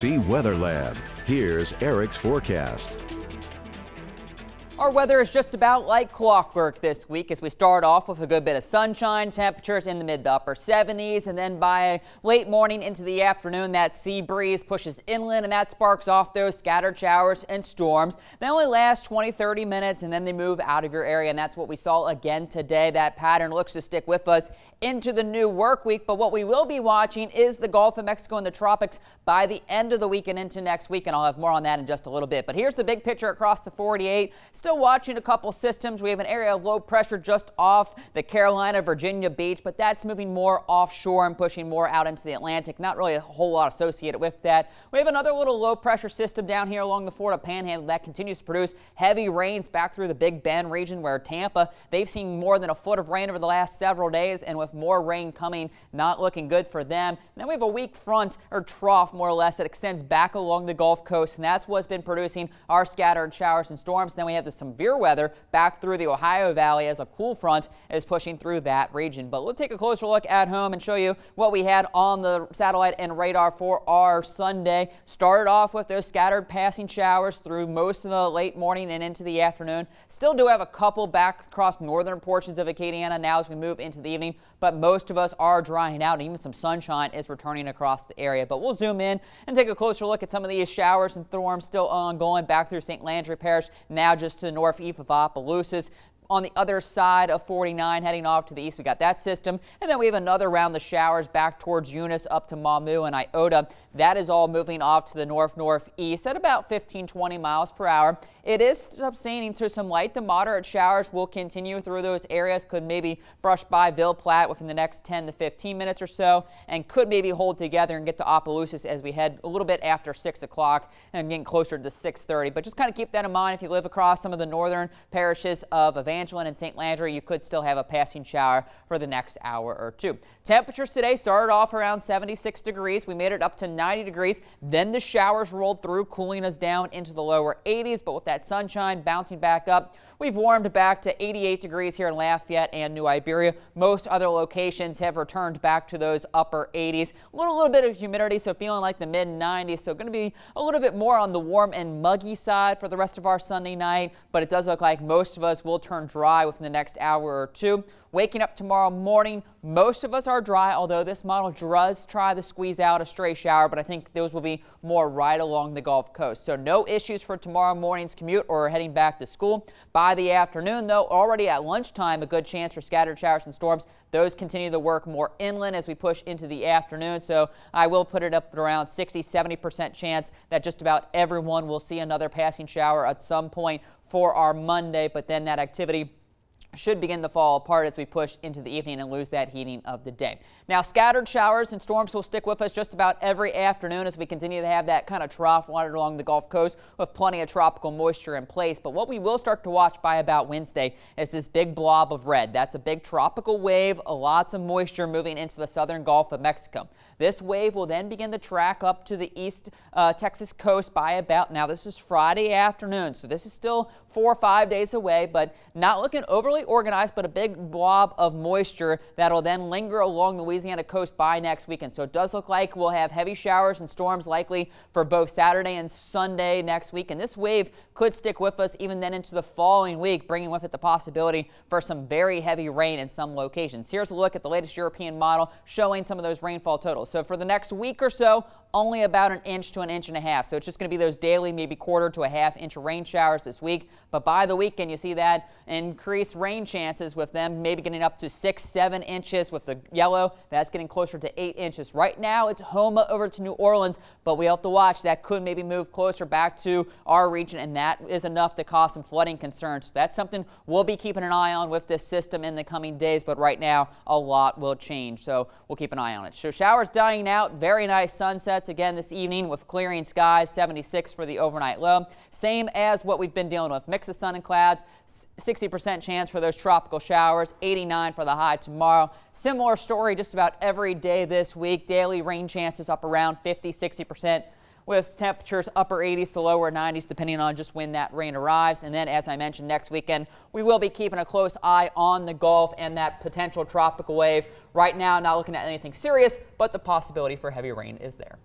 See Weather Lab. Here's Eric's forecast. Our weather is just about like clockwork this week as we start off with a good bit of sunshine, temperatures in the mid to upper 70s, and then by late morning into the afternoon, that sea breeze pushes inland and that sparks off those scattered showers and storms. They only last 20-30 minutes and then they move out of your area, and that's what we saw again today. That pattern looks to stick with us into the new work week, but what we will be watching is the Gulf of Mexico and the tropics by the end of the week and into next week, and I'll have more on that in just a little bit. But here's the big picture across the 48. Still watching a couple systems. We have an area of low pressure just off the Carolina, Virginia beach, but that's moving more offshore and pushing more out into the Atlantic. Not really a whole lot associated with that. We have another little low pressure system down here along the Florida Panhandle that continues to produce heavy rains back through the Big Bend region, where Tampa, they've seen more than a foot of rain over the last several days, and with more rain coming, not looking good for them. And then we have a weak front or trough, more or less, that extends back along the Gulf Coast, and that's what's been producing our scattered showers and storms. And then we have the severe weather back through the Ohio Valley as a cool front is pushing through that region. But we'll take a closer look at home and show you what we had on the satellite and radar for our Sunday. Started off with those scattered passing showers through most of the late morning and into the afternoon. Still do have a couple back across northern portions of Acadiana now as we move into the evening, but most of us are drying out, and even some sunshine is returning across the area. But we'll zoom in and take a closer look at some of these showers and storms still ongoing back through St. Landry Parish, now just to the northeast of Opelousas. On the other side of 49, heading off to the east, we got that system. And then we have another round of showers back towards Eunice up to Mamou and Iota. That is all moving off to the northeast at about 15-20 miles per hour. It is sustaining, so some light to moderate showers will continue through those areas. Could maybe brush by Ville Platte within the next 10 to 15 minutes or so, and could maybe hold together and get to Opelousas as we head a little bit after 6 o'clock and getting closer to 6:30. But just kind of keep that in mind if you live across some of the northern parishes of Evangeline and St. Landry. You could still have a passing shower for the next hour or two. Temperatures today started off around 76 degrees. We made it up to 90 degrees. Then the showers rolled through, cooling us down into the lower 80s. But with that sunshine bouncing back up, we've warmed back to 88 degrees here in Lafayette and New Iberia. Most other locations have returned back to those upper 80s. A little bit of humidity, so feeling like the mid 90s. So going to be a little bit more on the warm and muggy side for the rest of our Sunday night. But it does look like most of us will turn dry within the next hour or two. Waking up tomorrow morning, most of us are dry, although this model does try to squeeze out a stray shower, but I think those will be more right along the Gulf Coast. So no issues for tomorrow morning's commute or heading back to school. By the afternoon, though, already at lunchtime, a good chance for scattered showers and storms. Those continue to work more inland as we push into the afternoon. So I will put it up at around 60-70% chance that just about everyone will see another passing shower at some point for our Monday, but then that activity should begin to fall apart as we push into the evening and lose that heating of the day. Now, scattered showers and storms will stick with us just about every afternoon as we continue to have that kind of trough water along the Gulf Coast with plenty of tropical moisture in place. But what we will start to watch by about Wednesday is this big blob of red. That's a big tropical wave, lots of moisture moving into the southern Gulf of Mexico. This wave will then begin to track up to the east Texas coast by about, now this is Friday afternoon, so this is still 4 or 5 days away, but not looking overly organized, but a big blob of moisture that'll then linger along the Louisiana coast by next weekend. So it does look like we'll have heavy showers and storms likely for both Saturday and Sunday next week. And this wave could stick with us even then into the following week, bringing with it the possibility for some very heavy rain in some locations. Here's a look at the latest European model showing some of those rainfall totals. So for the next week or so, only about 1 inch to 1.5 inches. So it's just going to be those daily, maybe quarter to a half inch rain showers this week. But by the weekend, you see that increased rain chances with them maybe getting up to 6-7 inches with the yellow. That's getting closer to 8 inches. Right now, it's Houma over to New Orleans, but we have to watch. That could maybe move closer back to our region, and that is enough to cause some flooding concerns. So that's something we'll be keeping an eye on with this system in the coming days, but right now, a lot will change. So we'll keep an eye on it. So showers dying out. Very nice sunsets again this evening with clearing skies, 76 for the overnight low. Same as what we've been dealing with. Mix of sun and clouds, 60% chance for those tropical showers, 89 for the high tomorrow. Similar story just about every day this week. Daily rain chances up around 50-60%. with temperatures upper 80s to lower 90s depending on just when that rain arrives. And then, as I mentioned, next weekend we will be keeping a close eye on the Gulf and that potential tropical wave. Right now, not looking at anything serious, but the possibility for heavy rain is there.